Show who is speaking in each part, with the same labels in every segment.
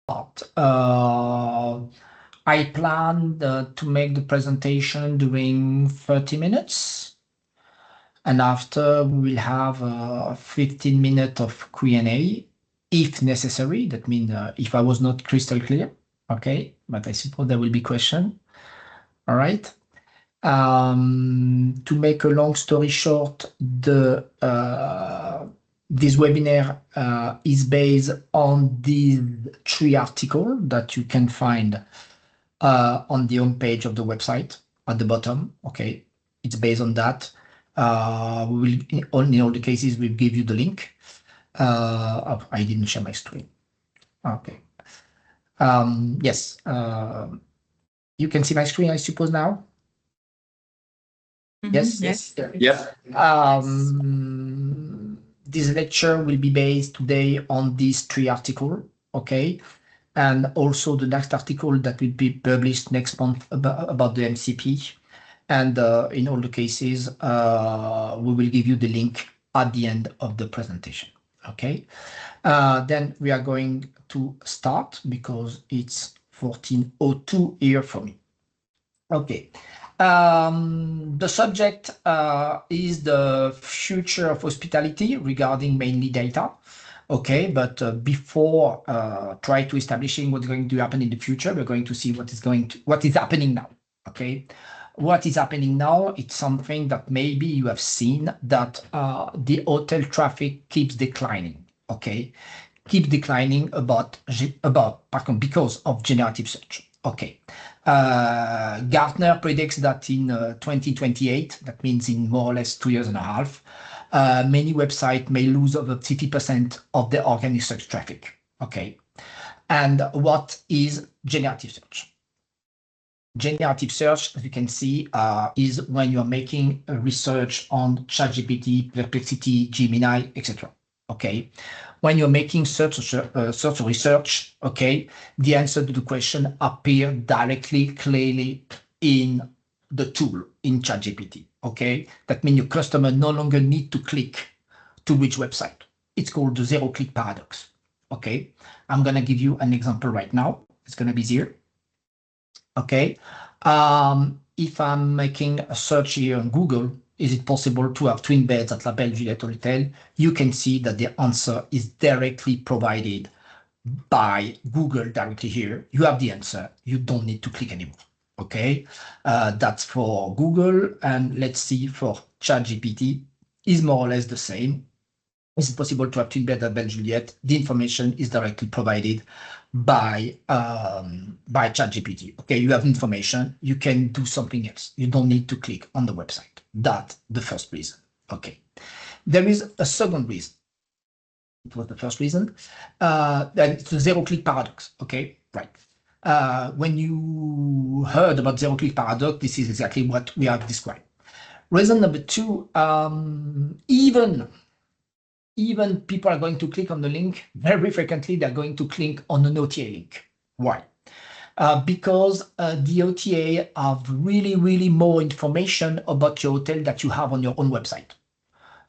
Speaker 1: I planned to make the presentation during 30 minutes. And after we will have 15 minutes of Q&A if necessary. That means if I was not crystal clear, okay? But I suppose there will be question. All right. To make a long story short, this webinar is based on these 3 articles that you can find on the home page of the website at the bottom. Okay, it's based on that. We will, in all the cases, we'll give you the link. Oh, I didn't share my screen. Okay. Yes. You can see my screen, I suppose, now. Yes.
Speaker 2: Yeah.
Speaker 1: This lecture will be based today on these 3 articles. Okay. And also the next article that will be published next month about the MCP. And in all the cases, we will give you the link at the end of the presentation. Okay. Then we are going to start because it's 14:02 here for me. Okay. The subject is the future of hospitality regarding mainly data. Okay, but before try to establishing what's going to happen in the future, we're going to see what is happening now. Okay, what is happening now? It's something that maybe you have seen that the hotel traffic keeps declining. Okay, keep declining because of generative search. Okay. Gartner predicts that in 2028, that means in more or less 2.5 years, many websites may lose over 50% of their organic search traffic. Okay. And what is generative search? Generative search, as you can see, is when you're making a research on ChatGPT, Perplexity, Gemini, etc. Okay. When you're making search research, okay, the answer to the question appear directly, clearly in the tool in ChatGPT. Okay, that means your customer no longer need to click to which website. It's called the 0-click paradox. Okay, I'm gonna give you an example right now. It's gonna be easier. Okay, if I'm making a search here on Google, is it possible to have twin beds at La Belle Juliette Hotel? You can see that the answer is directly provided by Google directly here. You have the answer. You don't need to click anymore. Okay, that's for Google. And let's see for ChatGPT is more or less the same. Is it possible to have twin beds at Belle Juliette? The information is directly provided by ChatGPT. Okay, you have information. You can do something else. You don't need to click on the website. That's the first reason. Okay, there is a second reason. It was the first reason. That it's the 0-click paradox. Okay, right. When you heard about 0-click paradox, this is exactly what we have described. Reason number 2, even people are going to click on the link, very frequently they're going to click on an OTA link. Why? Because the OTA have really more information about your hotel that you have on your own website.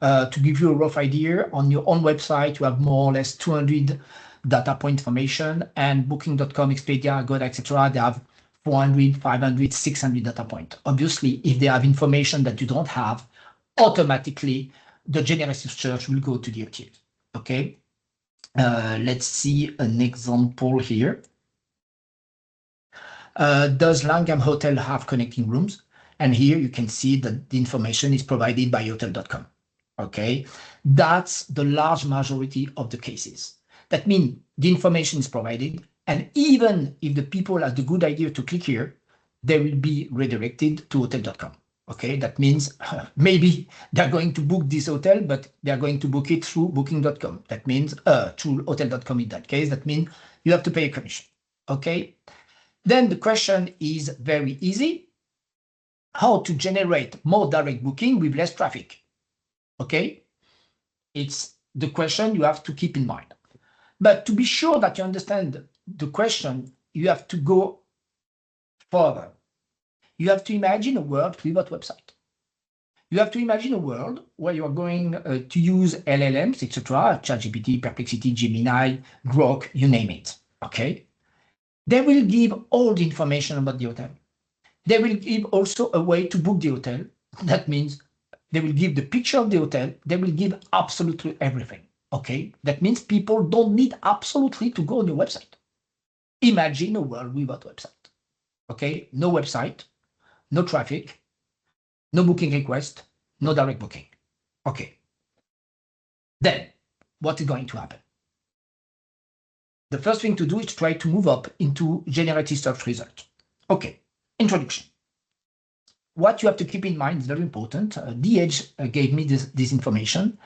Speaker 1: To give you a rough idea, on your own website, you have more or less 200 data point information, and Booking.com, Expedia, Agoda, etc. They have 400, 500, 600 data point. Obviously, if they have information that you don't have, automatically the generative search will go to the OTA. Okay, let's see an example here. Does Langham Hotel have connecting rooms? And here you can see that the information is provided by hotel.com. Okay, that's the large majority of the cases. That means the information is provided, and even if the people have the good idea to click here, they will be redirected to hotel.com. Okay, that means maybe they're going to book this hotel, but they're going to book it through booking.com. That means through hotel.com in that case. That means you have to pay a commission. Okay, then the question is very easy. How to generate more direct booking with less traffic? Okay, it's the question you have to keep in mind. But to be sure that you understand the question, you have to go further. You have to imagine a world without website. You have to imagine a world where you are going to use LLMs, etc., ChatGPT, Perplexity, Gemini, Grok, you name it. okay? They will give all the information about the hotel. They will give also a way to book the hotel. That means they will give the picture of the hotel. They will give absolutely everything, okay? That means people don't need absolutely to go on your website. Imagine a world without website, okay? No website, no traffic, no booking request, no direct booking, okay? Then what is going to happen? The first thing to do is try to move up into generative search result. Okay, introduction. What you have to keep in mind is very important. DH gave me this information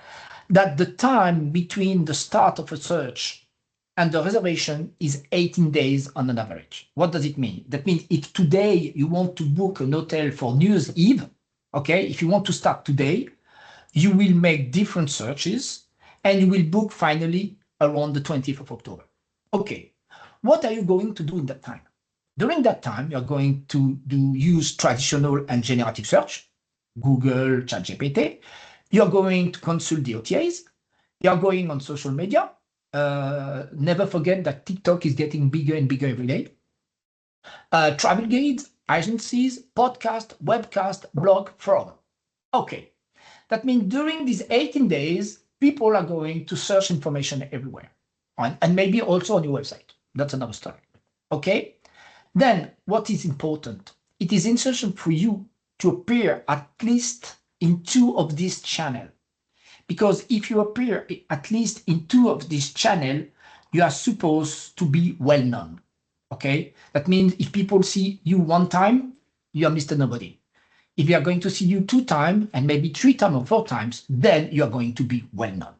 Speaker 1: that the time between the start of a search and the reservation is 18 days on an average. What does it mean? That means if today you want to book an hotel for New Year's Eve, okay, if you want to start today, you will make different searches and you will book finally around the 20th of October. Okay, what are you going to do in that time? During that time, you're going to use traditional and generative search, Google, ChatGPT. You're going to consult the OTAs. You're going on social media. Never forget that TikTok is getting bigger and bigger every day. Travel guides, agencies, podcast, webcast, blog, forum. Okay, that means during these 18 days, people are going to search information everywhere, and maybe also on your website. That's another story. Okay, then what is important? It is essential for you to appear at least in 2 of these channels. Because if you appear at least in 2 of these channels, you are supposed to be well known. Okay, that means if people see you 1 time, you are Mr. Nobody. If they are going to see you 2 times and maybe 3 times or 4 times, then you are going to be well known.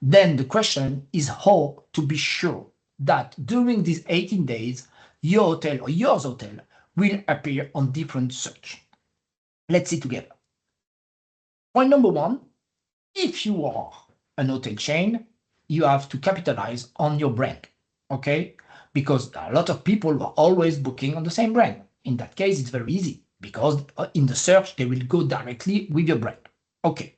Speaker 1: Then the question is how to be sure that during these 18 days, your hotel or yours hotel will appear on different search. Let's see together. Point number 1, if you are an hotel chain, you have to capitalize on your brand, okay? Because a lot of people are always booking on the same brand. In that case, it's very easy because in the search, they will go directly with your brand. Okay,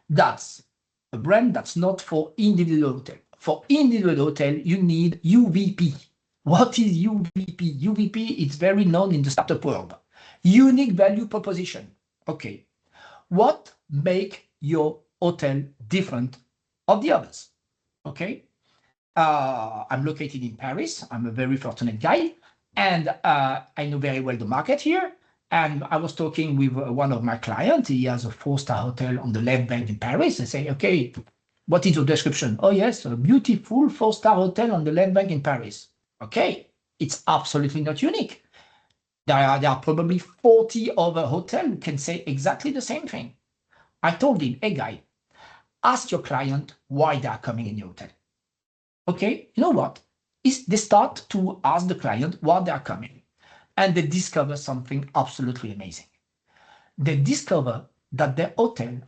Speaker 1: that's a brand that's not for individual hotel. For individual hotel, you need UVP. What is UVP? UVP is very known in the startup world. Unique value proposition. Okay, what make your hotel different of the others? Okay, I'm located in Paris. I'm a very fortunate guy, and I know very well the market here. And I was talking with one of my clients. He has a 4-star hotel on the left bank in Paris. I say, okay, what is your description? Oh, yes, a beautiful 4-star hotel on the left bank in Paris. Okay, it's absolutely not unique. There are probably 40 other hotels who can say exactly the same thing. I told him, hey, guy, ask your client why they are coming in your hotel. Okay, you know what? They start to ask the client why they are coming, and they discover something absolutely amazing. They discover that their hotel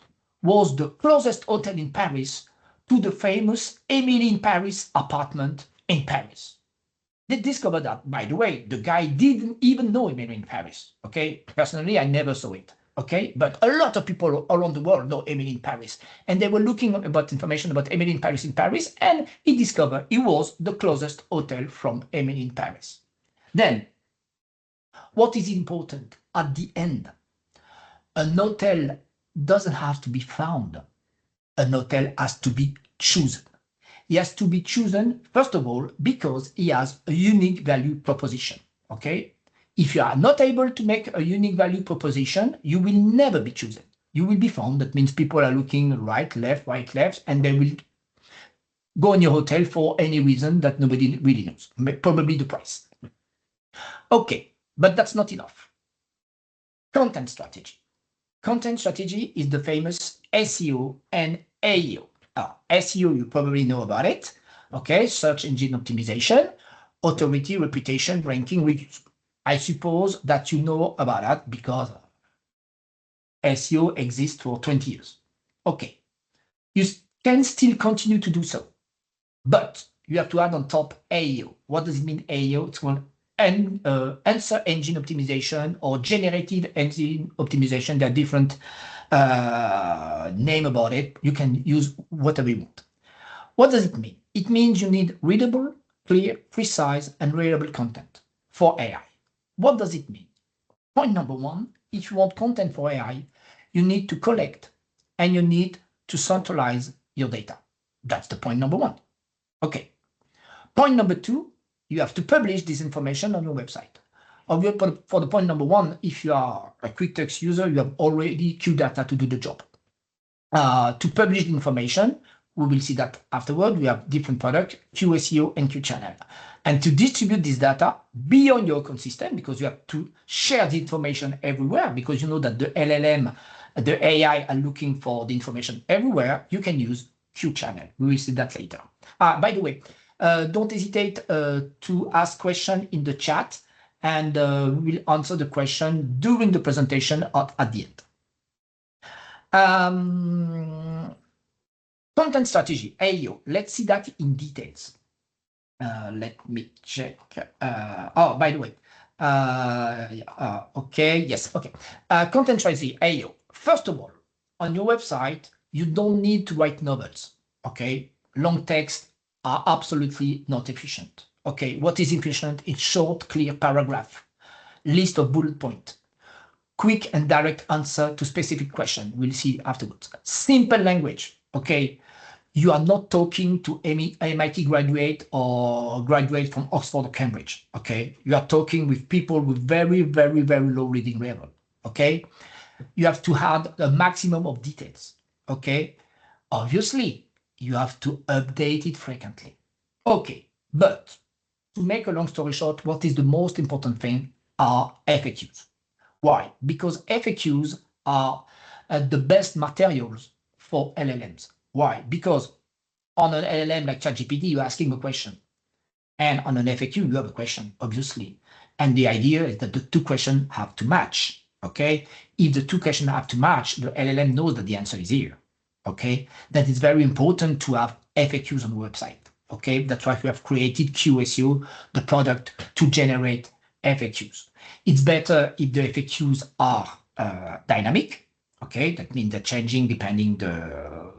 Speaker 1: was the closest hotel in Paris to the famous Emily in Paris apartment in Paris. They discovered that, by the way, the guy didn't even know Emily in Paris. Okay, personally, I never saw it. Okay, but a lot of people around the world know Emily in Paris, and they were looking about information about Emily in Paris, and he discovered it was the closest hotel from Emily in Paris. Then, what is important at the end? An hotel doesn't have to be found. An hotel has to be chosen. He has to be chosen, first of all, because he has a unique value proposition. Okay? If you are not able to make a unique value proposition, you will never be chosen. You will be found. That means people are looking right, left, and they will go in your hotel for any reason that nobody really knows. Probably the price. Okay, but that's not enough. Content strategy. Content strategy is the famous SEO and AEO. SEO, you probably know about it. Okay, search engine optimization, authority, reputation, ranking, reviews. I suppose that you know about that because SEO exists for 20 years. Okay, you can still continue to do so, but you have to add on top AEO. What does it mean, AEO? It's called answer engine optimization or generative engine optimization. There are different name about it. You can use whatever you want. What does it mean? It means you need readable, clear, precise, and reliable content for AI. What does it mean? Point number one, if you want content for AI, you need to collect and you need to centralize your data. That's the point number one. Okay. Point number two, you have to publish this information on your website. For the point number one, if you are a Quicktext user, you have already Q-Data to do the job. To publish the information, we will see that afterward, we have different products, Q-Seo and Q-Channel. And to distribute this data beyond your ecosystem, because you have to share the information everywhere, because you know that the LLM, the AI are looking for the information everywhere, you can use Q-Channel. We will see that later. By the way, don't hesitate to ask questions in the chat, and we will answer the question during the presentation at the end. Content strategy, AEO. Let's see that in details. Let me check. Oh, by the way. Okay, yes, okay. Content strategy, AEO. First of all, on your website, you don't need to write novels, okay? Long text are absolutely not efficient, okay? What is efficient? It's short, clear paragraph, list of bullet points, quick and direct answer to specific question. We'll see afterwards. Simple language, okay? You are not talking to MIT graduate or graduate from Oxford or Cambridge, okay? You are talking with people with very, very, very low reading level, okay? You have to add a maximum of details, okay? Obviously, you have to update it frequently. Okay, but to make a long story short, what is the most important thing are FAQs. Why? Because FAQs are the best materials for LLMs. Why? Because on an LLM like ChatGPT, you're asking a question. And on an FAQ, you have a question, obviously. And the idea is that the two questions have to match, okay? If the two questions have to match, the LLM knows that the answer is here, okay? That is very important to have FAQs on the website, okay? That's why we have created Q-Seo, the product to generate FAQs. It's better if the FAQs are dynamic, okay? That means they're changing depending the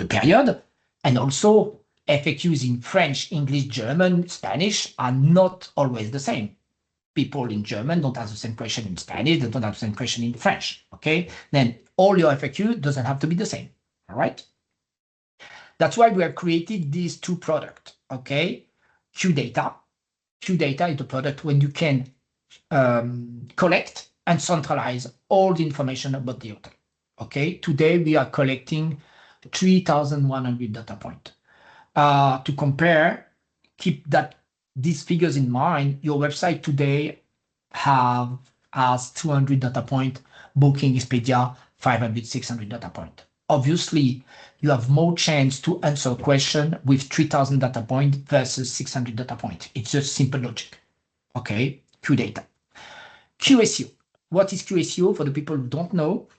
Speaker 1: period. And also FAQs in French, English, German, Spanish are not always the same. People in German don't have the same question in Spanish, they don't have the same question in French, okay? Then all your FAQ doesn't have to be the same, all right? That's why we have created these two products, okay? Q-Data. Q-Data is the product when you can collect and centralize all the information about the hotel, okay? Today we are collecting 3,100 data points. To compare, keep these figures in mind. Your website today has 200 data points, Booking, Expedia, 500, 600 data points. Obviously, you have more chance to answer a question with 3,000 data points versus 600 data points. It's just simple logic. Okay, Q-Data. Q-Seo. What is Q-Seo for the people who don't know?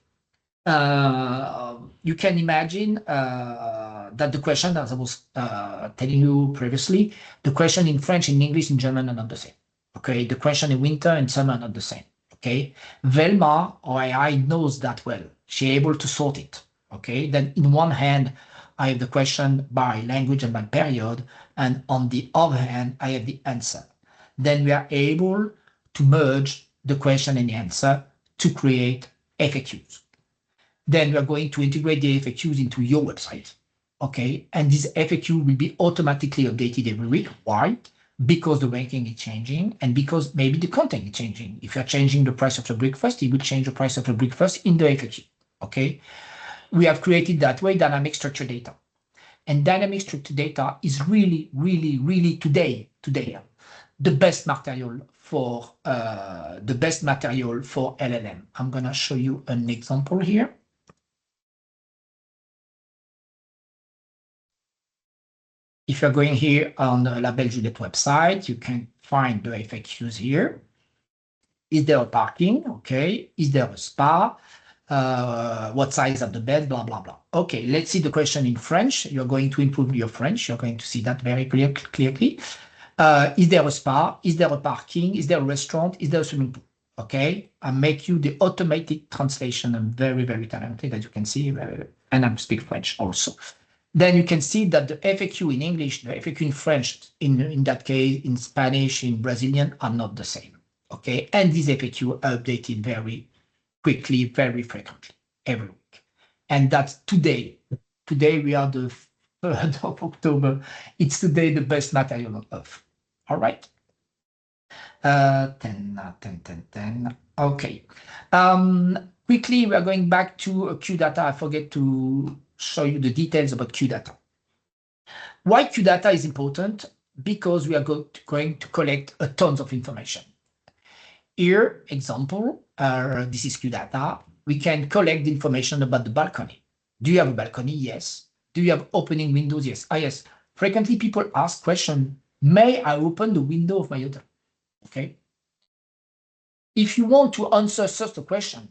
Speaker 1: You can imagine that the question, as I was telling you previously, the question in French, in English, in German are not the same. Okay, the question in winter and summer are not the same. Okay, Velma or AI knows that well. She's able to sort it. Okay, then in one hand, I have the question by language and by period, and on the other hand, I have the answer. Then we are able to merge the question and the answer to create FAQs. Then we are going to integrate the FAQs into your website, okay? And this FAQ will be automatically updated every week. Why? Because the ranking is changing and because maybe the content is changing. If you're changing the price of the breakfast, it will change the price of the breakfast in the FAQ, okay? We have created that way dynamic structured data. And dynamic structured data is really, really, really today, the best material for LLM. I'm gonna show you an example here. If you're going here on the La Belle Juliette website, you can find the FAQs here. Is there a parking? Okay. Is there a spa? What size of the bed? Blah, blah, blah. Okay, let's see the question in French. You're going to improve your French. You're going to see that very clearly. Is there a spa? Is there a parking? Is there a restaurant? Is there a swimming pool? Okay, I make you the automatic translation. I'm very, very talented, as you can see, and I speak French also. then you can see that the FAQ in English, the FAQ in French, in that case, in Spanish, in Brazilian, are not the same. Okay, and these FAQ are updated very quickly, very frequently, every week. And that's today. Today we are the 3rd of October. It's today the best material of. All right. 10. Okay. Quickly, we are going back to Q-Data. I forget to show you the details about Q-Data. Why Q-Data is important? Because we are going to collect a tons of information. Here, example, this is Q-Data. We can collect the information about the balcony. Do you have a balcony? Yes. Do you have opening windows? Yes. Yes. Frequently, people ask question, may I open the window of my hotel? Okay. If you want to answer such a question,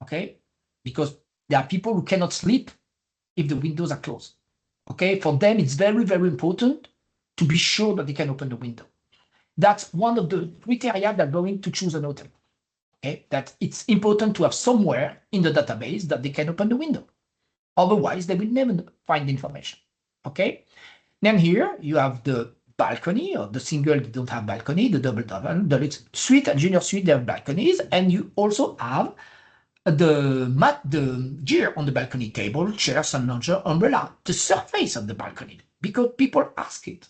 Speaker 1: okay, because there are people who cannot sleep if the windows are closed. Okay, for them, it's very, very important to be sure that they can open the window. That's one of the criteria that are going to choose an hotel. Okay, that it's important to have somewhere in the database that they can open the window. Otherwise, they will never find the information. Okay, then here you have the balcony, or the single they don't have balcony, the double, the suite and junior suite, they have balconies, and you also have the gear on the balcony, table, chair, sun lounger, umbrella, the surface of the balcony, because people ask it.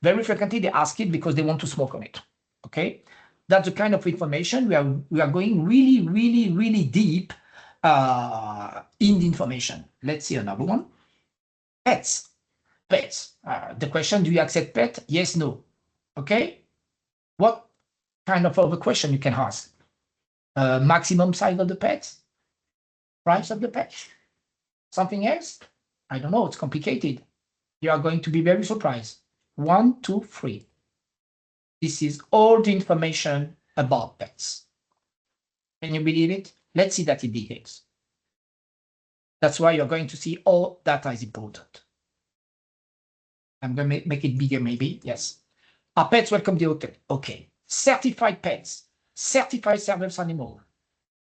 Speaker 1: Very frequently, they ask it because they want to smoke on it. Okay, that's the kind of information we are going really, really, really deep in the information. Let's see another one. Pets. The question: do you accept pet? Yes, no. Okay. What kind of other question you can ask? Maximum size of the pets, price of the pet, something else? I don't know. It's complicated. You are going to be very surprised. 1, 2, 3. This is all the information about pets. Can you believe it? Let's see that in details. That's why you're going to see all data is important. I'm going to make it bigger, maybe. Yes. Are pets welcome to the hotel? Okay. Certified pets, certified service animal.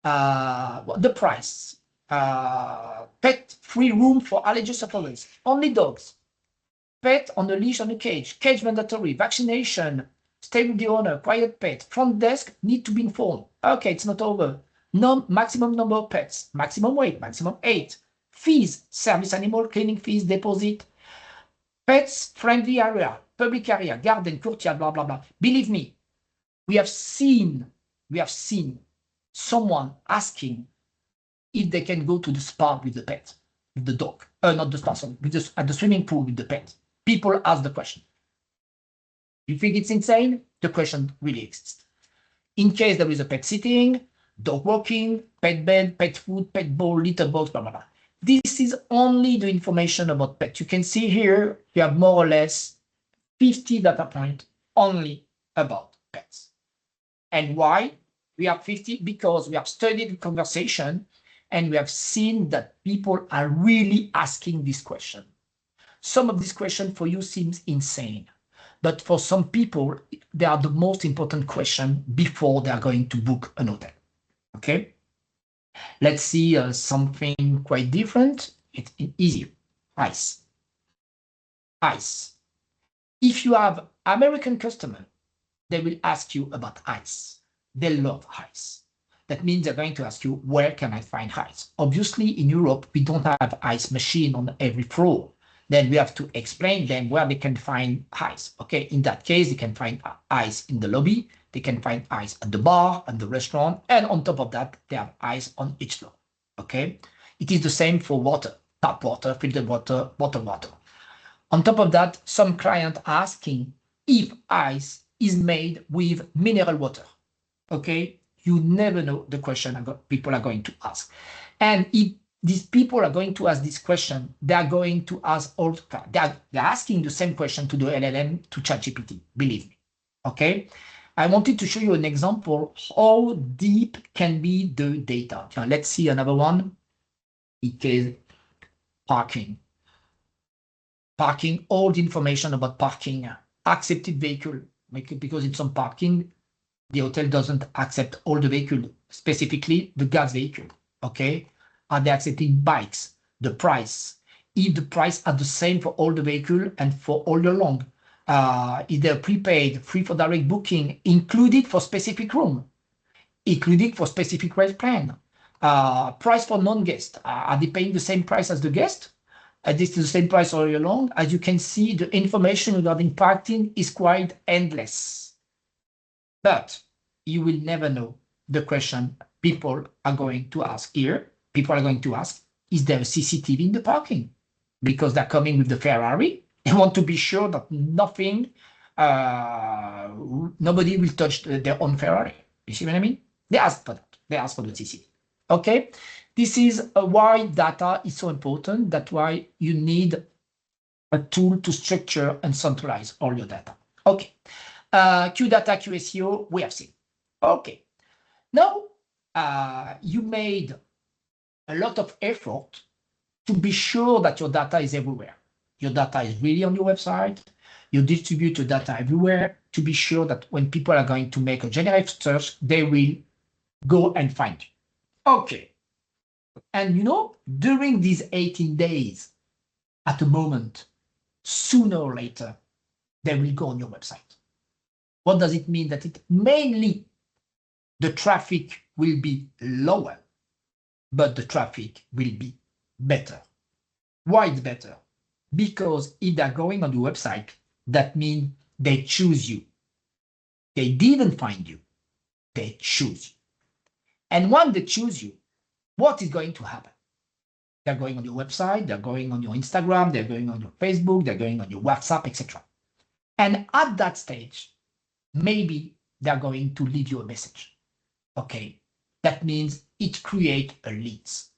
Speaker 1: The price. Pet-free room for allergy sufferers. Only dogs. Pet on the leash on the cage. Cage mandatory. Vaccination. Stay with the owner. Quiet pet. Front desk need to be informed. Okay, it's not over. No maximum number of pets. Maximum weight. Maximum 8. Fees. Service animal cleaning fees. Deposit. Pets friendly area. Public area. Garden. Courtyard. Blah blah blah. Believe me, we have seen someone asking if they can go to the spa with the pet, with the dog. Not the spa, sorry, at the swimming pool with the pet. People ask the question. You think it's insane? The question really exists. In case there is a pet sitting, dog walking, pet bed, pet food, pet bowl, litter box, blah, blah, blah. This is only the information about pet. You can see here, you have more or less 50 data points only about pets. And why we have 50? Because we have studied the conversation and we have seen that people are really asking this question. Some of these questions for you seems insane, but for some people, they are the most important question before they are going to book an hotel. Okay? Let's see something quite different. It's easy. Ice. If you have American customer, they will ask you about ice. They love ice. That means they're going to ask you, where can I find ice? Obviously, in Europe, we don't have ice machine on every floor. Then we have to explain them where they can find ice. Okay, in that case, they can find ice in the lobby. They can find ice at the bar, at the restaurant. And on top of that, they have ice on each floor. Okay, it is the same for water, tap water, filtered water, bottled water. On top of that, some client asking if ice is made with mineral water. Okay, you never know the question people are going to ask. And if these people are going to ask this question, they are going to ask all, they're asking the same question to the LLM, to ChatGPT, believe me. Okay, I wanted to show you an example how deep can be the data. Now, let's see another one. It is parking. Parking, all the information about parking, accepted vehicle, because in some parking, the hotel doesn't accept all the vehicle, specifically the gas vehicle. Okay, are they accepting bikes? The price, if the price are the same for all the vehicle and for all year long. If they're prepaid, free for direct booking, included for specific room, including for specific rate plan. Price for non-guest, are they paying the same price as the guest? This is the same price all year long. As you can see, the information regarding parking is quite endless. But you will never know the question people are going to ask here. People are going to ask, is there a CCTV in the parking? Because they're coming with the Ferrari. They want to be sure that nobody will touch their own Ferrari. You see what I mean? They ask for that. They ask for the CCTV. Okay? This is why data is so important. That's why you need a tool to structure and centralize all your data. Okay. Q-Data, Q-Seo, we have seen. Okay. Now, you made a lot of effort to be sure that your data is everywhere. Your data is really on your website. You distribute your data everywhere to be sure that when people are going to make a generative search, they will go and find you. Okay. And during these 18 days, at a moment, sooner or later, they will go on your website. What does it mean? That it mainly the traffic will be lower, but the traffic will be better. Why it's better? Because if they're going on your website, that means they choose you. They didn't find you, they choose you. And when they choose you, what is going to happen? They're going on your website, they're going on your Instagram, they're going on your Facebook, they're going on your WhatsApp, etc. And at that stage, maybe they're going to leave you a message. Okay, that means it creates a leads.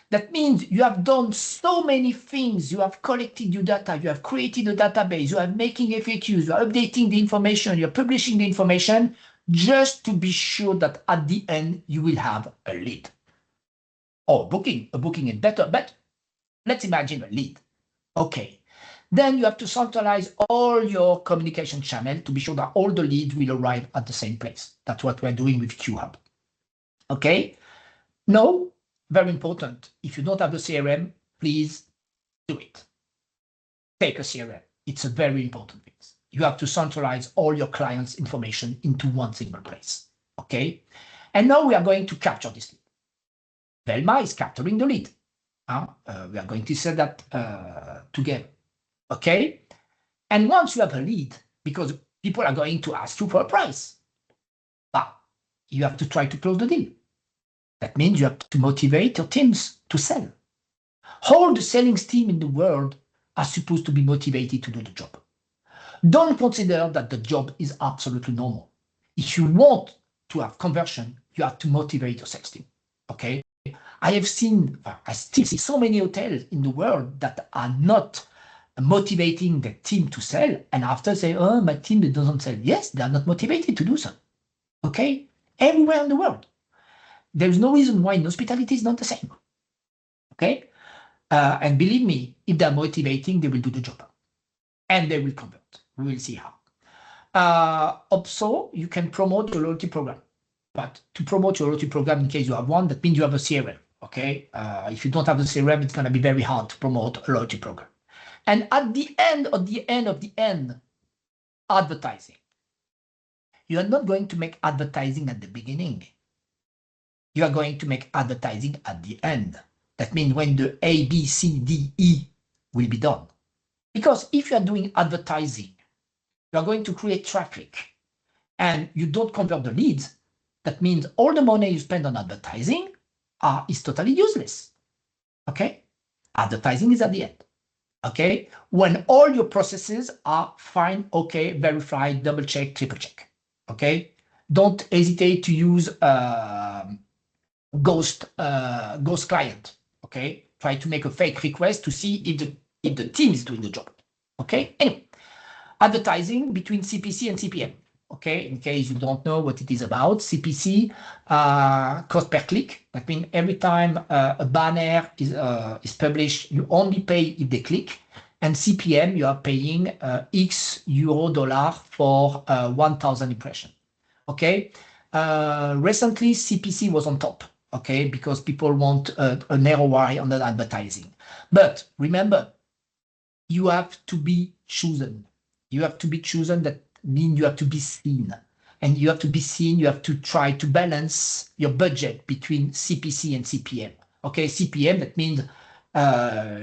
Speaker 1: That means you have done so many things. You have collected your data, you have created a database, you are making FAQs, you are updating the information, you're publishing the information, just to be sure that at the end you will have a lead. Or booking. A booking is better, but let's imagine a lead. Okay. Then you have to centralize all your communication channel to be sure that all the leads will arrive at the same place. That's what we're doing with Q-Hub. Okay. Now, very important. If you don't have the CRM, please do it. Take a CRM. It's a very important thing. You have to centralize all your clients' information into one single place. Okay. And now we are going to capture this lead. Velma is capturing the lead. We are going to set that together. Okay. And once you have a lead, because people are going to ask you for a price, you have to try to close the deal. That means you have to motivate your teams to sell. All the selling team in the world are supposed to be motivated to do the job. Don't consider that the job is absolutely normal. If you want to have conversion, you have to motivate your sales team. Okay. I still see so many hotels in the world that are not motivating the team to sell, and after say, oh, my team doesn't sell. Yes, they are not motivated to do so. Okay? Everywhere in the world. There's no reason why in hospitality is not the same. Okay? And believe me, if they're motivating, they will do the job. And they will convert. We will see how. Also, you can promote your loyalty program. But to promote your loyalty program, in case you have one, that means you have a CRM. Okay? If you don't have the CRM, it's going to be very hard to promote a loyalty program. And at the end, advertising. You are not going to make advertising at the beginning. You are going to make advertising at the end. That means when the A, B, C, D, E will be done. Because if you are doing advertising, you are going to create traffic and you don't convert the leads, that means all the money you spend on advertising is totally useless. Okay? Advertising is at the end. Okay, when all your processes are fine, okay, verified, double check, triple check. Okay, don't hesitate to use ghost client. Okay, try to make a fake request to see if the team is doing the job. Okay, anyway, advertising between CPC and CPM. Okay, in case you don't know what it is about, CPC, cost per click. That means every time a banner is published, you only pay if they click. And CPM, you are paying X euro dollar for 1,000 impressions. Okay, recently CPC was on top. okay? Because people want an ROI on that advertising. But remember, you have to be chosen. You have to be chosen. That means you have to be seen. And you have to be seen. You have to try to balance your budget between CPC and CPM. Okay, CPM, that means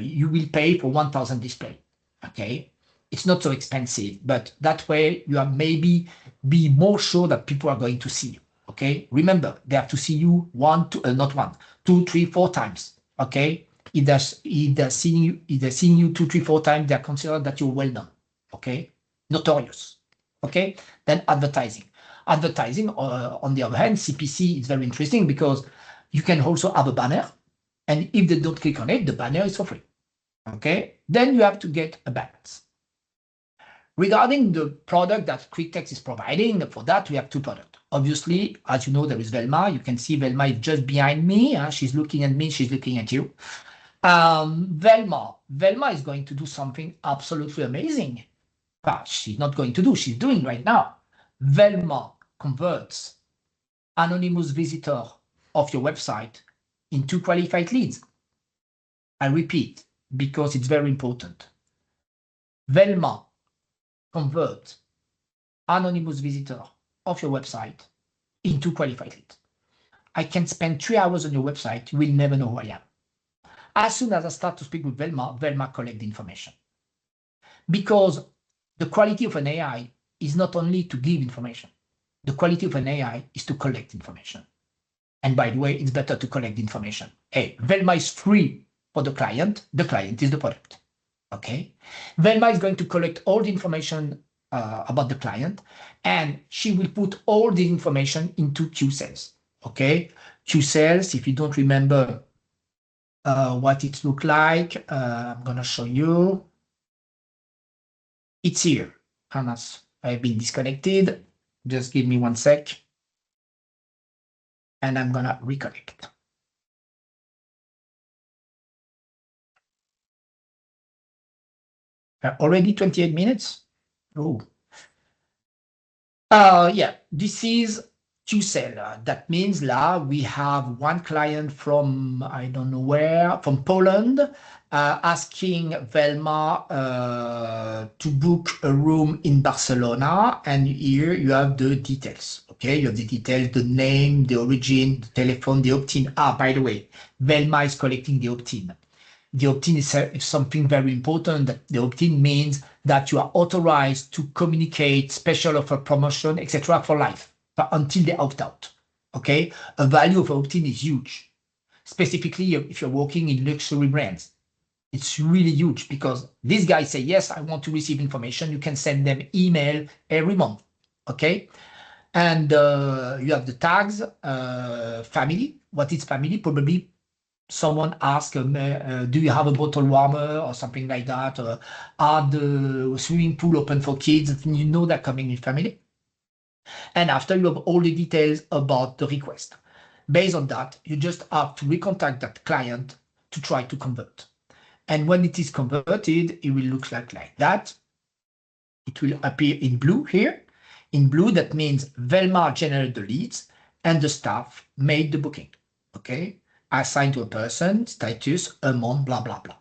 Speaker 1: you will pay for 1,000 display. Okay, it's not so expensive, but that way you are maybe be more sure that people are going to see you. Okay, remember, they have to see you not one, 2, 3, 4 times. Okay, if they're seeing you 2, 3, 4 times, they're considered that you're well known. Okay, notorious. Okay, then advertising. Advertising, on the other hand, CPC is very interesting because you can also have a banner, and if they don't click on it, the banner is for free. Okay, then you have to get a balance. Regarding the product that Quicktext is providing, for that we have 2 products. Obviously, as you know, there is Velma. You can see Velma is just behind me. She's looking at me, she's looking at you. Velma is going to do something absolutely amazing. But she's not going to do, she's doing right now. Velma converts anonymous visitor of your website into qualified leads. I repeat, because it's very important. Velma converts anonymous visitor of your website into qualified leads. I can spend 3 hours on your website, you will never know who I am. As soon as I start to speak with Velma, Velma collects the information. Because the quality of an AI is not only to give information. The quality of an AI is to collect information. And by the way, it's better to collect information. Hey, Velma is free for the client is the product. Okay? Velma is going to collect all the information about the client, and she will put all the information into Q-Sales. Okay? Q-Sales, if you don't remember what it looks like, I'm going to show you. It's here. Unless I've been disconnected. Just give me 1 sec. And I'm going to reconnect. Already 28 minutes? Oh. Yeah, this is Q-Sale. That means là, we have one client from, I don't know where, from Poland, asking Velma to book a room in Barcelona. And here you have the details. Okay, you have the details, the name, the origin, the telephone, the opt-in. By the way, Velma is collecting the opt-in. The opt-in is something very important. The opt-in means that you are authorized to communicate special offer, promotion, etc. for life, but until they opt out. Okay, a value of opt-in is huge. Specifically, if you're working in luxury brands, it's really huge because these guys say, yes, I want to receive information. You can send them email every month. Okay, and you have the tags, family. What is family? Probably someone asks, do you have a bottle warmer or something like that? Or are the swimming pool open for kids? And you know they're coming with family. And after you have all the details about the request. Based on that, you just have to recontact that client to try to convert. And when it is converted, it will look like that. It will appear in blue here. In blue, that means Velma generated the leads and the staff made the booking. Okay? Assigned to a person, status, amount, blah, blah, blah.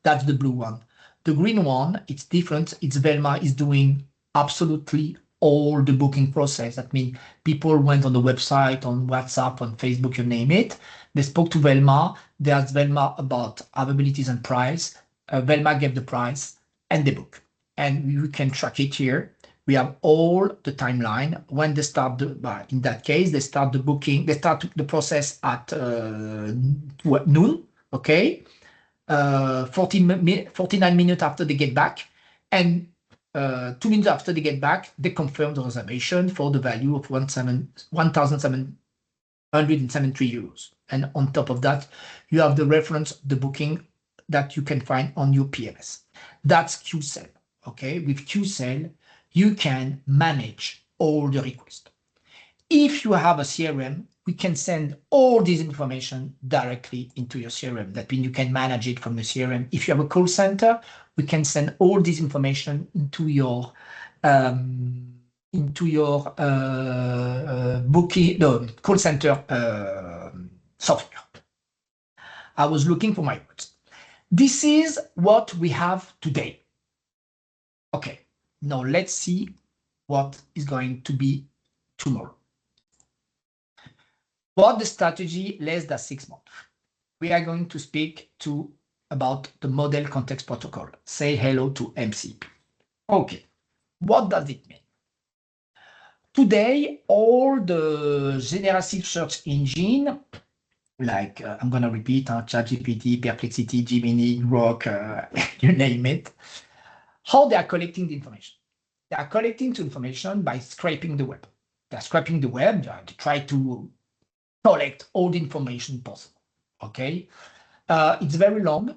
Speaker 1: That's the blue one. The green one, it's different. It's Velma is doing absolutely all the booking process. That means people went on the website, on WhatsApp, on Facebook, you name it. They spoke to Velma. They asked Velma about availabilities and price. Velma gave the price and they book. And you can track it here. We have all the timeline when they start in that case, they start the booking, they start the process at noon, okay? 49 minutes after they get back, and 2 minutes after they get back, they confirm the reservation for the value of 1,773 euros. And on top of that, you have the reference, the booking that you can find on your PMS. That's Q-Sale, okay? With Q-Sale, you can manage all the requests. If you have a CRM, we can send all this information directly into your CRM. That means you can manage it from the CRM. If you have a call center, we can send all this information into your booking, call center software. I was looking for my words. This is what we have today. Okay, now let's see what is going to be tomorrow. What the strategy less than 6 months? We are going to speak about the model context protocol. Say hello to MCP. Okay, what does it mean? Today, all the generative search engine, like I'm going to repeat, ChatGPT, Perplexity, Gemini, Grok, you name it, how they are collecting the information. They are collecting the information by scraping the web. They're scraping the web to try to collect all the information possible. Okay, it's very long.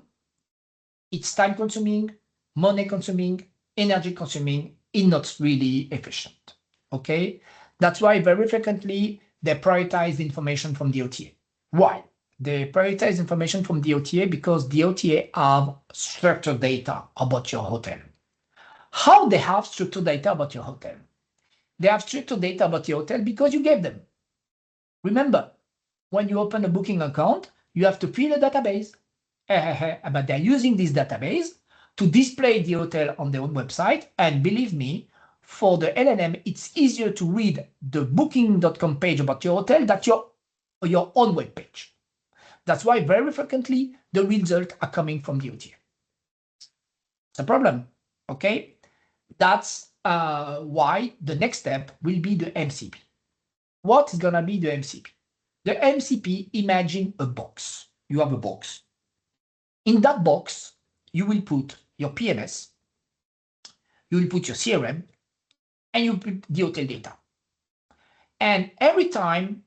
Speaker 1: It's time consuming, money consuming, energy consuming, it's not really efficient. Okay, that's why very frequently they prioritize the information from the OTA. Why? They prioritize information from the OTA because the OTA have structured data about your hotel. How they have structured data about your hotel? They have structured data about your hotel because you gave them. Remember, when you open a booking account, you have to fill a database. But they're using this database to display the hotel on their own website. And believe me, for the LLM, it's easier to read the booking.com page about your hotel than your own web page. That's why very frequently the results are coming from the OTA. It's a problem, okay? That's why the next step will be the MCP. What is going to be the MCP? The MCP, imagine a box. You have a box. In that box, you will put your PMS, you will put your CRM, and you put the hotel data. And every time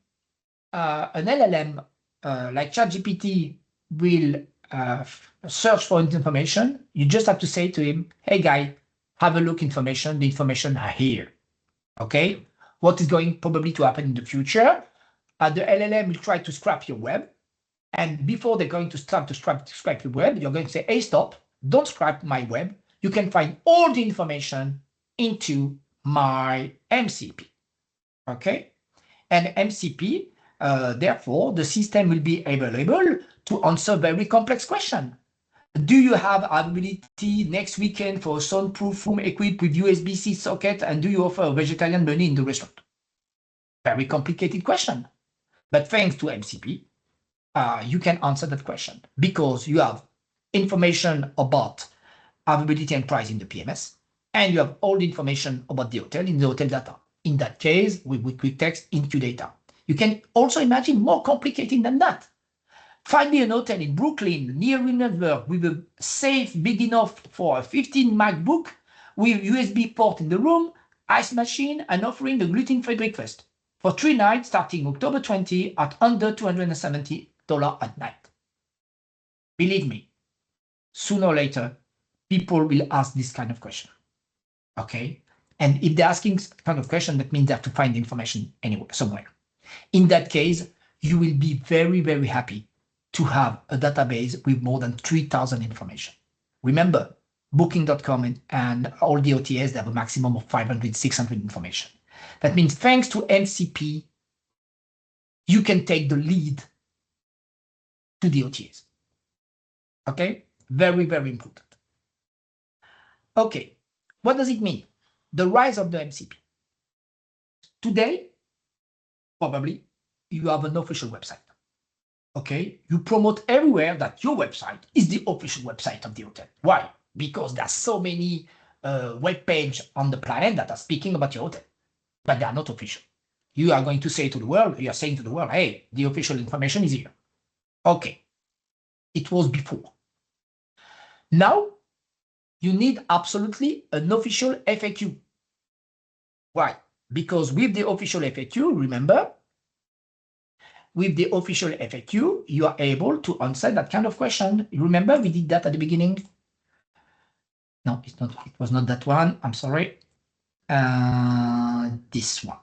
Speaker 1: an LLM like ChatGPT will search for information, you just have to say to him, hey guy, have a look information, the information are here. Okay? What is going probably to happen in the future? The LLM will try to scrap your web. And before they're going to start to scrap your web, you're going to say, hey, stop, don't scrap my web. You can find all the information into my MCP. Okay? And MCP, therefore, the system will be available to answer very complex questions. Do you have availability next weekend for a soundproof room equipped with USB-C socket? And do you offer a vegetarian menu in the restaurant? Very complicated question. But thanks to MCP, you can answer that question because you have information about availability and price in the PMS, and you have all the information about the hotel in the hotel data. In that case, with Quicktext in Q-Data. You can also imagine more complicated than that. Find me an hotel in Brooklyn, near Williamsburg, with a safe big enough for a 15 MacBook, with USB port in the room, ice machine, and offering a gluten-free breakfast for 3 nights starting October 20 at under $270 at night. Believe me, sooner or later, people will ask this kind of question. Okay? And if they're asking this kind of question, that means they have to find information anywhere, somewhere. In that case, you will be very, very happy to have a database with more than 3,000 information. Remember, booking.com and all the OTAs, they have a maximum of 500, 600 information. That means thanks to MCP, you can take the lead to the OTAs. Okay? Very, very important. Okay, what does it mean? The rise of the MCP. Today, probably, you have an official website. Okay, you promote everywhere that your website is the official website of the hotel. Why? Because there are so many web pages on the planet that are speaking about your hotel, but they are not official. You are going to say to the world, you are saying to the world, hey, the official information is here. Okay, it was before. Now, you need absolutely an official FAQ. Why? Because with the official FAQ, remember, with the official FAQ, you are able to answer that kind of question. You remember we did that at the beginning? No, it's not. It was not that one. I'm sorry. This one.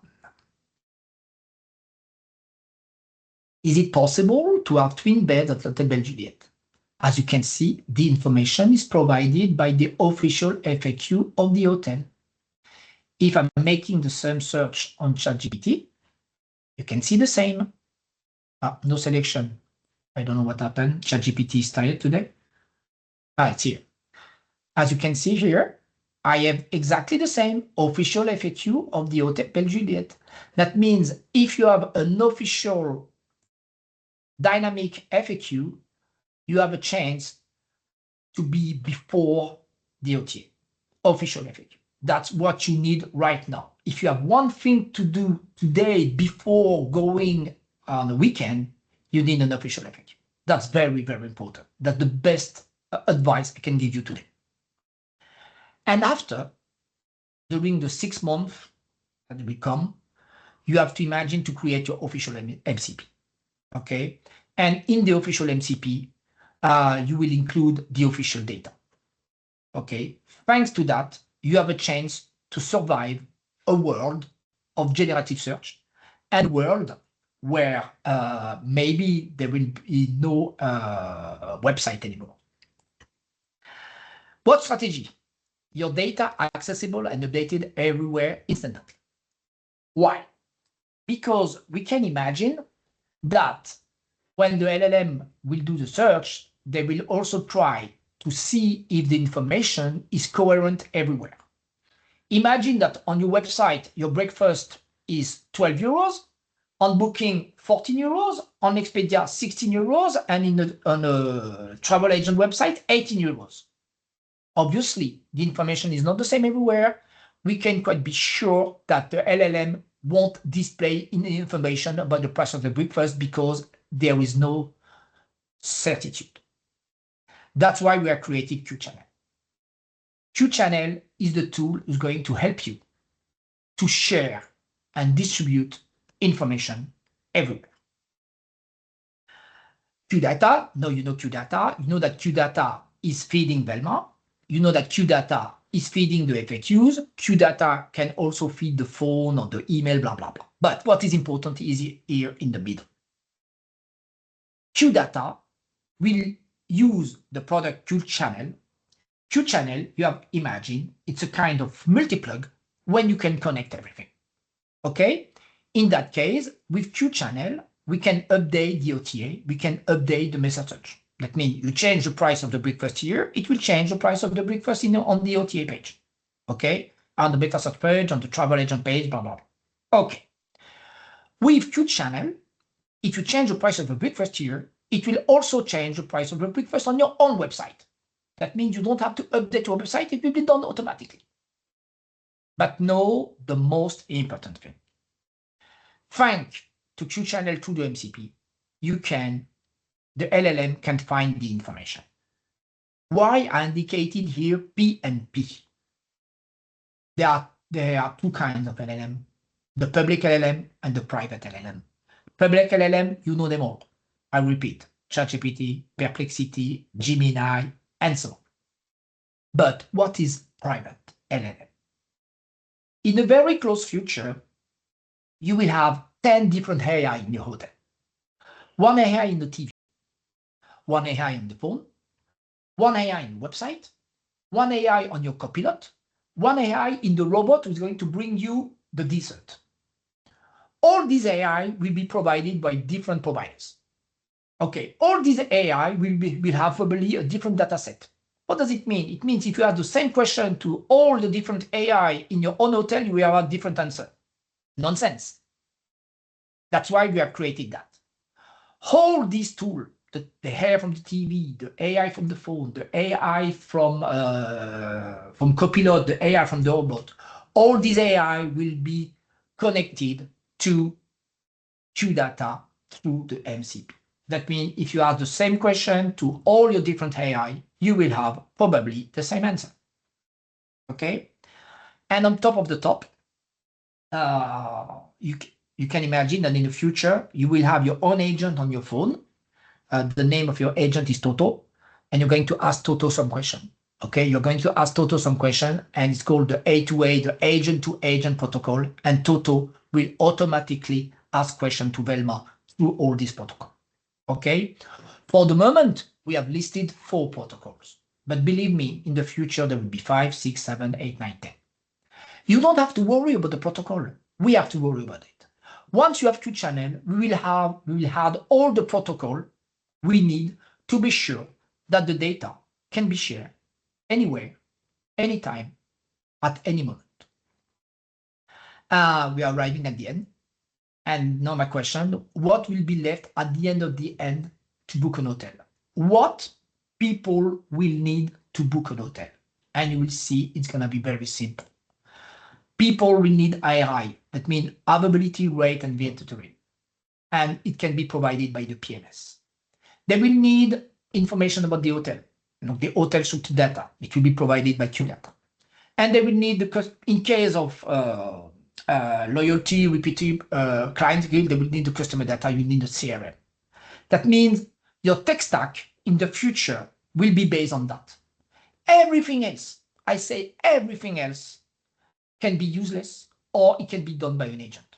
Speaker 1: Is it possible to have twin beds at Hotel Belle Juliet? As you can see, the information is provided by the official FAQ of the hotel. If I'm making the same search on ChatGPT, you can see the same. No selection. I don't know what happened. ChatGPT is tired today. It's here. As you can see here, I have exactly the same official FAQ of the Hotel Juliet. That means if you have an official dynamic FAQ, you have a chance to be before the OTA, official FAQ. That's what you need right now. If you have one thing to do today before going on the weekend, you need an official FAQ. That's very, very important. That's the best advice I can give you today. And after, during the 6 months that will come, you have to imagine to create your official MCP. Okay. And in the official MCP, you will include the official data. Okay. Thanks to that, you have a chance to survive a world of generative search and a world where maybe there will be no website anymore. What strategy? Your data are accessible and updated everywhere instantly. Why? Because we can imagine that when the LLM will do the search, they will also try to see if the information is coherent everywhere. Imagine that on your website, your breakfast is 12 euros, on Booking 14 euros, on Expedia 16 euros, and on a travel agent website 18 euros. Obviously, the information is not the same everywhere. We can quite be sure that the LLM won't display any information about the price of the breakfast because there is no certitude. That's why we have created Q-Channel. Q-Channel is the tool that's going to help you to share and distribute information everywhere. Q-Data, now you know Q-Data. You know that Q-Data is feeding Velma. You know that Q-Data is feeding the FAQs. Q-Data can also feed the phone or the email, blah, blah, blah. But what is important is here in the middle. Q-Data will use the product Q-Channel. Q-Channel, you have imagined, it's a kind of multi-plug when you can connect everything. Okay? In that case, with Q-Channel, we can update the OTA, we can update the message. That means you change the price of the breakfast here, it will change the price of the breakfast on the OTA page. Okay? On the beta search page, on the travel agent page, blah, blah, blah. Okay. With Q-Channel, if you change the price of the breakfast here, it will also change the price of the breakfast on your own website. That means you don't have to update your website, it will be done automatically. But know the most important thing. Thanks to Q-Channel to the MCP, the LLM can find the information. Why I indicated here P and P? There are two kinds of LLM, the public LLM and the private LLM. Public LLM, you know them all. I repeat, ChatGPT, Perplexity, Gemini, and so on. But what is private LLM? In a very close future, you will have 10 different AI in your hotel. One AI in the TV, one AI on the phone, one AI in the website, one AI on your copilot, one AI in the robot who's going to bring you the dessert. All these AI will be provided by different providers. Okay, all these AI will have probably a different data set. What does it mean? It means if you have the same question to all the different AI in your own hotel, you will have a different answer. Nonsense. That's why we have created that. All these tools, the AI from the TV, the AI from the phone, the AI from Copilot, the AI from the robot, all these AI will be connected to Q-Data through the MCP. That means if you ask the same question to all your different AI, you will have probably the same answer. Okay? And on top of the top, you can imagine that in the future, you will have your own agent on your phone. The name of your agent is Toto, and you're going to ask Toto some question. Okay, you're going to ask Toto some question, and it's called the A2A, the agent-to-agent protocol, and Toto will automatically ask question to Velma through all these protocols. Okay, for the moment, we have listed 4 protocols, but believe me, in the future, there will be 5, 6, 7, 8, 9, 10. You don't have to worry about the protocol. We have to worry about it. Once you have two channels, we will have all the protocol we need to be sure that the data can be shared anywhere, anytime, at any moment. We are arriving at the end. And now my question, what will be left at the end of the end to book an hotel? What people will need to book an hotel? And you will see it's going to be very simple. People will need ARI, that means availability rate and inventory. And it can be provided by the PMS. They will need information about the hotel, the hotel structure data. It will be provided by Q-Data. And they will need, in case of loyalty, repeated client, they will need the customer data, you need the CRM. That means your tech stack in the future will be based on that. Everything else, I say everything else, can be useless or it can be done by an agent.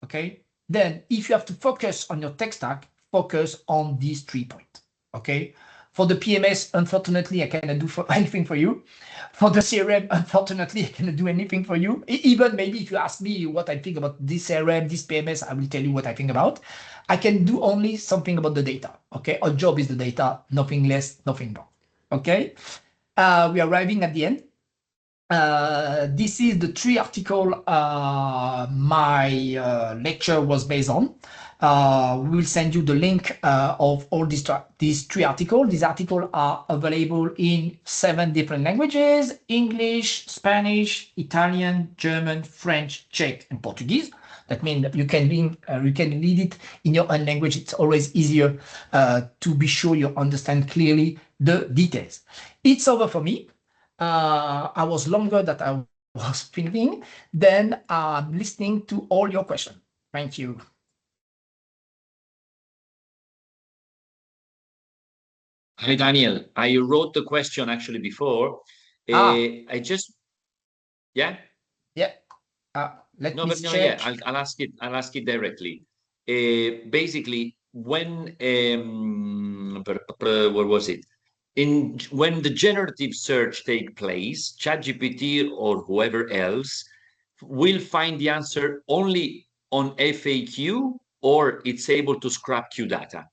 Speaker 1: Okay? Then if you have to focus on your tech stack, focus on these 3 points. Okay? For the PMS, unfortunately, I cannot do anything for you. For the CRM, unfortunately, I cannot do anything for you. Even maybe if you ask me what I think about this CRM, this PMS, I will tell you what I think about. I can do only something about the data. Okay? Our job is the data, nothing less, nothing more. Okay? We are arriving at the end. This is the 3 articles my lecture was based on. We will send you the link of all these 3 articles. These articles are available in 7 different languages: English, Spanish, Italian, German, French, Czech, and Portuguese. That means that you can read it in your own language. It's always easier to be sure you understand clearly the details. It's over for me. I was longer than I was thinking. Then I'm listening to all your questions. Thank you.
Speaker 2: Hi, Daniel. I wrote the question actually before. I just, yeah?
Speaker 1: Yeah. Let me check.
Speaker 2: Yeah, I'll ask it directly. Basically, when, what was it? When the generative search take place, ChatGPT or whoever else will find the answer only on FAQ, or it's able to scrap Q-Data?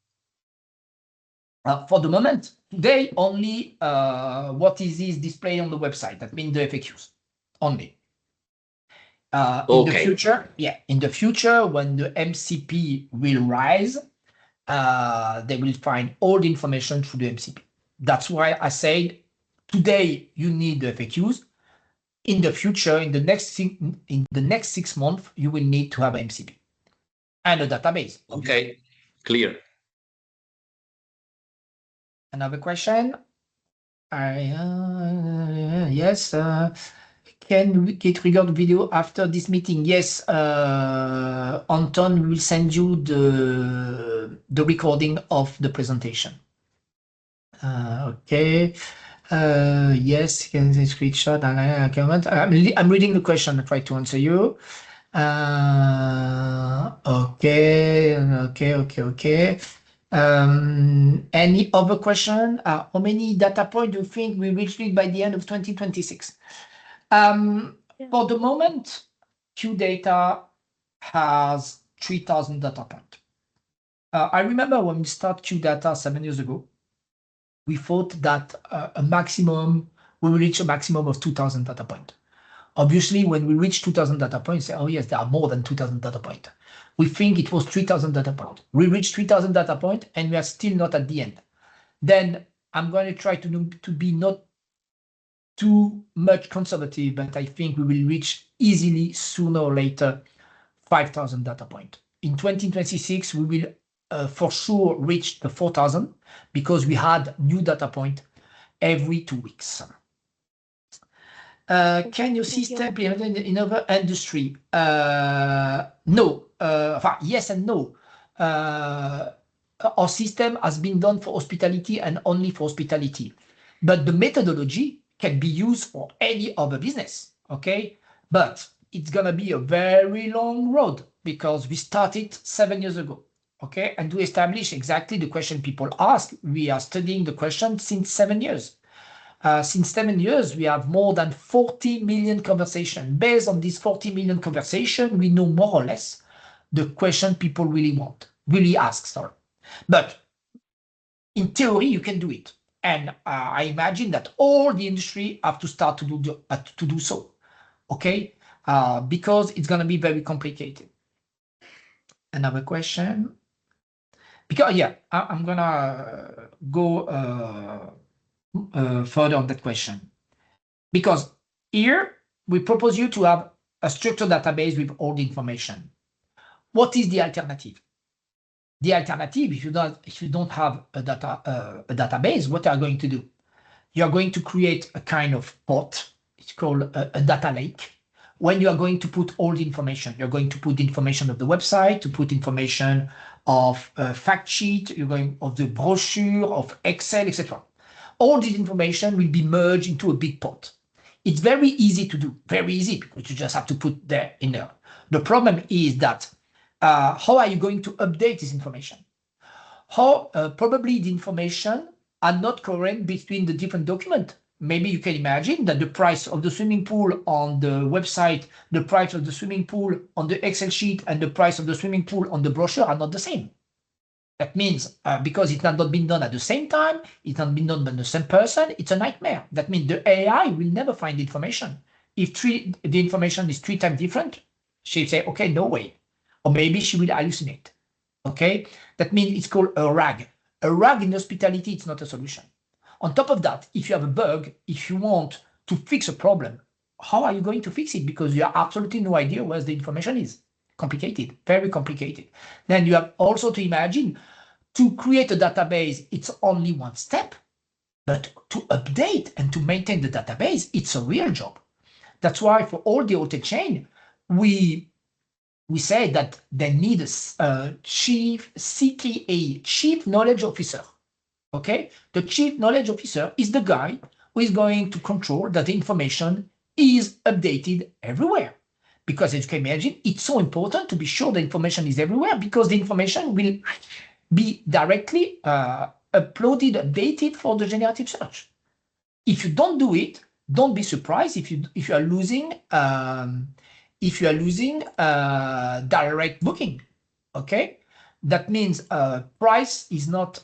Speaker 1: For the moment, today only what is displayed on the website. That means the FAQs only. In the future, when the MCP will rise, they will find all the information through the MCP. That's why I said today you need the FAQs. In the future, in the next 6 months, you will need to have an MCP and a database.
Speaker 2: Okay, clear.
Speaker 1: Another question? Yes. Can we get triggered video after this meeting? Yes. Anton will send you the recording of the presentation. Okay. Yes, can see screenshot and comment. I'm reading the question. I try to answer you. Okay. Any other question? How many data points do you think we reach by the end of 2026? For the moment, Q-Data has 3,000 data points. I remember when we started Q-Data 7 years ago, we thought that we will reach a maximum of 2,000 data points. Obviously, when we reach 2,000 data points, say, oh yes, there are more than 2,000 data points. We think it was 3,000 data points. We reached 3,000 data points, and we are still not at the end. Then I'm going to try to be not too much conservative, but I think we will reach easily sooner or later 5,000 data points. In 2026, we will for sure reach the 4,000 because we had new data point every 2 weeks. Can your system implement in other industry? No. Yes and no. Our system has been done for hospitality and only for hospitality, but the methodology can be used for any other business. Okay, but it's gonna be a very long road because we started 7 years ago. Okay, and to establish exactly the question people ask, we are studying the question since 7 years. Since 7 years, we have more than 40 million conversations. Based on these 40 million conversations, we know more or less the question people really ask, sorry. But in theory, you can do it. And I imagine that all the industry have to start to do so, okay? Because it's going to be very complicated. Another question. Because, yeah, I'm going to go further on that question. Because here, we propose you to have a structured database with all the information. What is the alternative? The alternative, if you don't have a database, what are you going to do? You are going to create a kind of pot. It's called a data lake. When you are going to put all the information, you're going to put the information of the website, to put information of a fact sheet, you're going of the brochure, of Excel, etc. All this information will be merged into a big pot. It's very easy to do, very easy, because you just have to put there in there. The problem is that how are you going to update this information? How probably the information are not current between the different documents. Maybe you can imagine that the price of the swimming pool on the website, the price of the swimming pool on the Excel sheet, and the price of the swimming pool on the brochure are not the same. That means because it has not been done at the same time, it has not been done by the same person, it's a nightmare. That means the AI will never find information. If the information is 3 times different, she'll say, okay, no way. Or maybe she will hallucinate. Okay? That means it's called a RAG. A RAG in hospitality, it's not a solution. On top of that, if you have a bug, if you want to fix a problem, how are you going to fix it? Because you have absolutely no idea where the information is. Complicated, very complicated. Then you have also to imagine to create a database, it's only one step, but to update and to maintain the database, it's a real job. That's why for all the OTA chain, we say that they need a chief CTA, chief knowledge officer. Okay, the chief knowledge officer is the guy who is going to control that the information is updated everywhere. Because as you can imagine, it's so important to be sure the information is everywhere, because the information will be directly uploaded, updated for the generative search. If you don't do it, don't be surprised if you are losing direct booking. Okay. That means price is not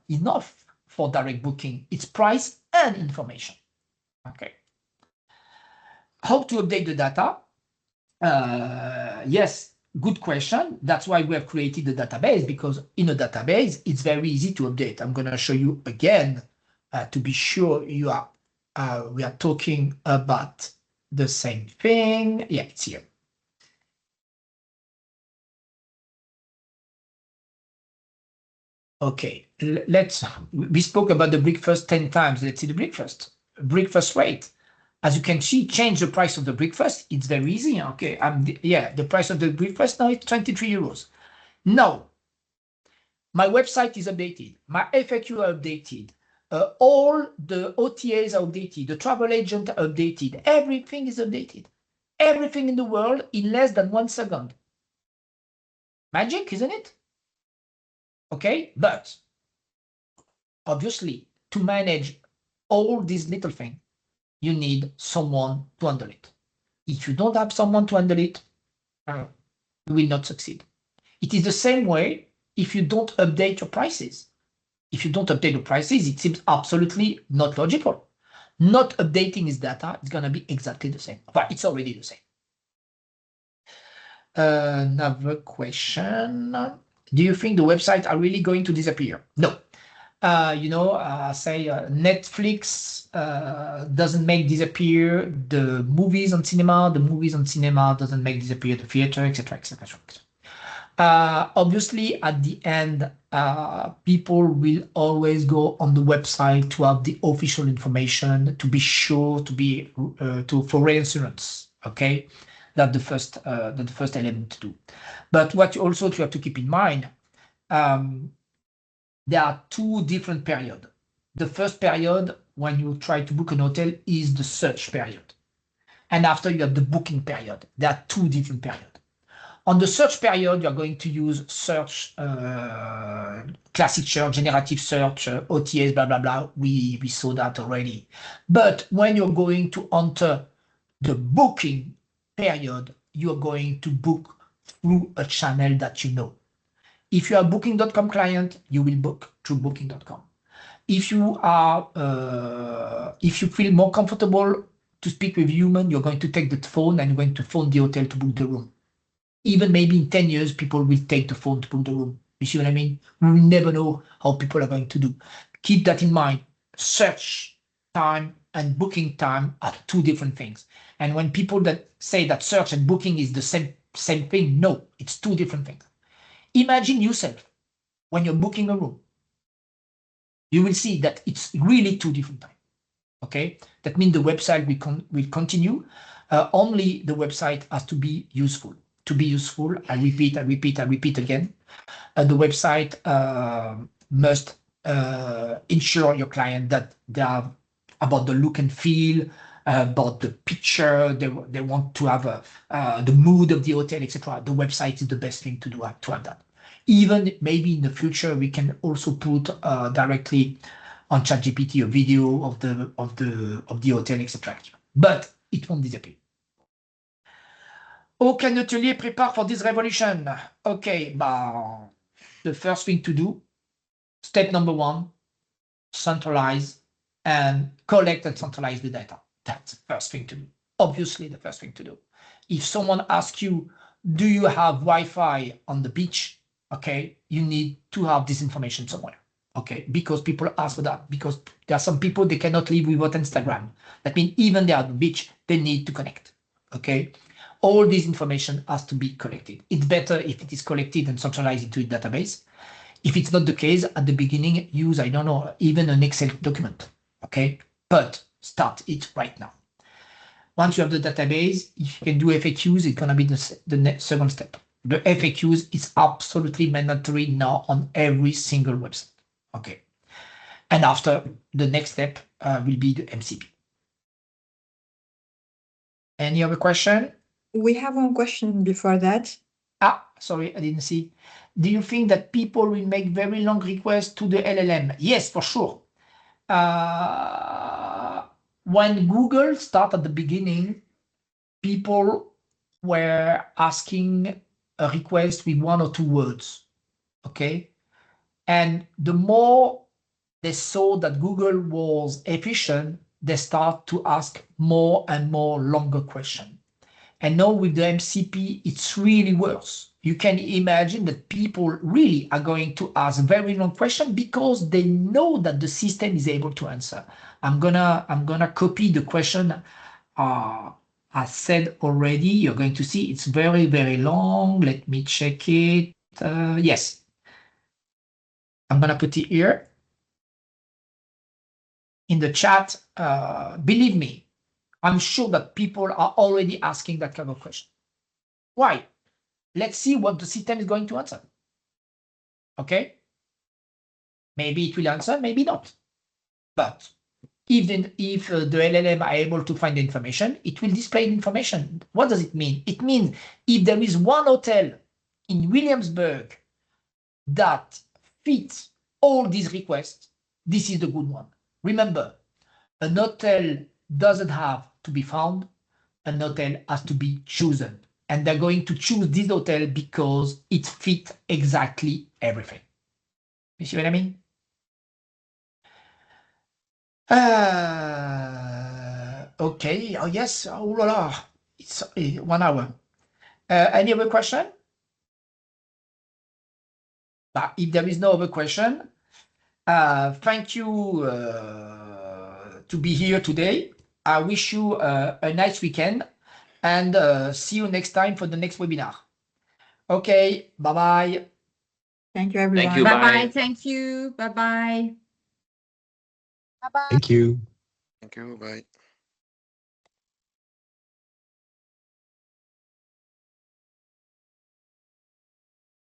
Speaker 1: enough for direct booking. It's price and information. Okay. How to update the data? Yes, good question. That's why we have created the database, because in a database, it's very easy to update. I'm going to show you again to be sure we are talking about the same thing. Yeah, it's here. Okay, we spoke about the breakfast 10 times. Let's see the breakfast. Breakfast rate. As you can see, change the price of the breakfast. It's very easy. Okay, the price of the breakfast now is 23 euros. Now, my website is updated. My FAQ are updated. All the OTAs are updated. The travel agent are updated. Everything is updated. Everything in the world in less than 1 second. Magic, isn't it? Okay, but obviously, to manage all these little things, you need someone to handle it. If you don't have someone to handle it, you will not succeed. It is the same way if you don't update your prices. If you don't update the prices, it seems absolutely not logical. Not updating this data is going to be exactly the same. But it's already the same. Another question. Do you think the websites are really going to disappear? No. Netflix doesn't make disappear the movies on cinema. The movies on cinema doesn't make disappear the theater, etc., etc. Obviously, at the end, people will always go on the website to have the official information, to be sure for reinsurance. Okay, that's the first element to do. But what you also have to keep in mind, there are 2 different periods. The first period, when you try to book an hotel, is the search period. And after you have the booking period. There are 2 different periods. On the search period, you're going to use search, classic search, generative search, OTAs, blah, blah, blah. We saw that already. But when you're going to enter the booking period, you're going to book through a channel that you know. If you are a Booking.com client, you will book through Booking.com. If you feel more comfortable to speak with human, you're going to take the phone and you're going to phone the hotel to book the room. Even maybe in 10 years, people will take the phone to book the room. You see what I mean? We will never know how people are going to do. Keep that in mind. Search time and booking time are two different things. And when people that say that search and booking is the same thing, no, it's two different things. Imagine yourself when you're booking a room. You will see that it's really two different times. Okay, that means the website will continue. Only the website has to be useful. To be useful, I repeat again. The website must ensure your client that they are about the look and feel, about the picture. They want to have the mood of the hotel, etc. The website is the best thing to do to have that. Even maybe in the future, we can also put directly on ChatGPT a video of the hotel, etc. But it won't disappear. Aucun hôtelier prépare for this revolution. Okay, the first thing to do, step number 1, centralize and collect and centralize the data. That's the first thing to do. Obviously, the first thing to do. If someone asks you, do you have Wi-Fi on the beach? Okay, you need to have this information somewhere. Okay, because people ask for that, because there are some people, they cannot live without Instagram. That means even they are at the beach, they need to connect. Okay, all this information has to be collected. It's better if it is collected and centralized into a database. If it's not the case, at the beginning, use, I don't know, even an Excel document. Okay, but start it right now. Once you have the database, if you can do FAQs, it's going to be the second step. The FAQs is absolutely mandatory now on every single website. Okay. And after, the next step will be the MCP. Any other question?
Speaker 3: We have one question before that.
Speaker 1: Sorry, I didn't see. Do you think that people will make very long requests to the LLM? Yes, for sure. When Google started at the beginning, people were asking a request with 1 or 2 words. Okay. And the more they saw that Google was efficient, they start to ask more and more longer questions. And now with the MCP, it's really worse. You can imagine that people really are going to ask very long questions because they know that the system is able to answer. I'm gonna copy the question I said already. You're going to see it's very, very long. Let me check it. Yes. I'm gonna put it here in the chat. Believe me, I'm sure that people are already asking that kind of question. Why? Let's see what the system is going to answer. Okay? Maybe it will answer, maybe not. But even if the LLM are able to find the information, it will display the information. What does it mean? It means if there is one hotel in Williamsburg that fits all these requests, this is the good one. Remember, an hotel doesn't have to be found, an hotel has to be chosen. And they're going to choose this hotel because it fits exactly everything. You see what I mean? Okay. Oh, yes. Oh, la, la. It's 1 hour. Any other question? But if there is no other question, thank you to be here today. I wish you a nice weekend and see you next time for the next webinar. Okay, bye-bye.
Speaker 3: Thank you, everyone.
Speaker 2: Thank you.
Speaker 4: Bye-bye. Thank you. Bye-bye.
Speaker 5: Bye-bye.
Speaker 6: Thank you.
Speaker 5: Thank you. Bye.